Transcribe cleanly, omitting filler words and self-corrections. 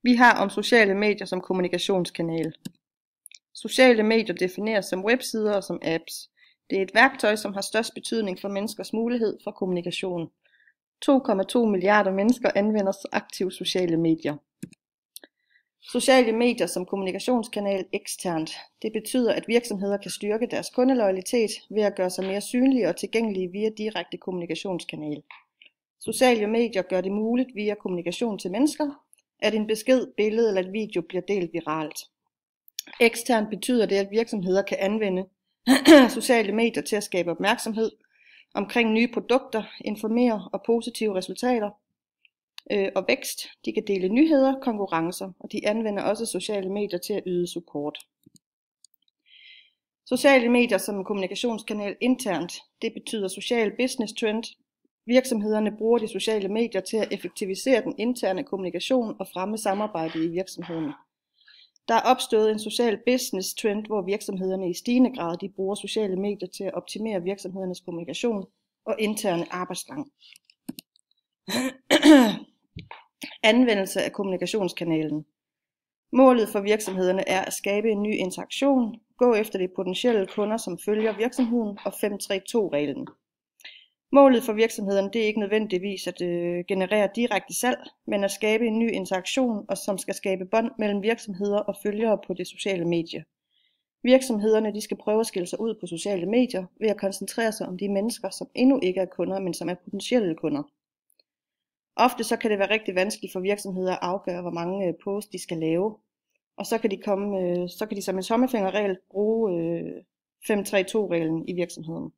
Vi har om sociale medier som kommunikationskanal. Sociale medier defineres som websider og som apps. Det er et værktøj, som har størst betydning for menneskers mulighed for kommunikation. 2,2 milliarder mennesker anvender aktivt sociale medier. Sociale medier som kommunikationskanal eksternt. Det betyder, at virksomheder kan styrke deres kundeloyalitet ved at gøre sig mere synlige og tilgængelige via direkte kommunikationskanal. Sociale medier gør det muligt via kommunikation til mennesker, at en besked, billede eller et video bliver delt viralt. Eksternt betyder det, at virksomheder kan anvende sociale medier til at skabe opmærksomhed omkring nye produkter, informere og positive resultater og vækst. De kan dele nyheder, konkurrencer, og de anvender også sociale medier til at yde support. Sociale medier som kommunikationskanal internt, det betyder social business trend. Virksomhederne bruger de sociale medier til at effektivisere den interne kommunikation og fremme samarbejdet i virksomheden. Der er opstået en social business trend, hvor virksomhederne i stigende grad de bruger sociale medier til at optimere virksomhedernes kommunikation og interne arbejdsgang. Anvendelse af kommunikationskanalen. Målet for virksomhederne er at skabe en ny interaktion, gå efter de potentielle kunder, som følger virksomheden og 5-3-2-reglen. Målet for virksomhederne det er ikke nødvendigvis at generere direkte salg, men at skabe en ny interaktion, og som skal skabe bånd mellem virksomheder og følgere på det sociale medie. Virksomhederne de skal prøve at skille sig ud på sociale medier ved at koncentrere sig om de mennesker, som endnu ikke er kunder, men som er potentielle kunder. Ofte så kan det være rigtig vanskeligt for virksomheder at afgøre, hvor mange posts de skal lave, og så kan de som en tommelfingerregel bruge 5-3-2-reglen i virksomheden.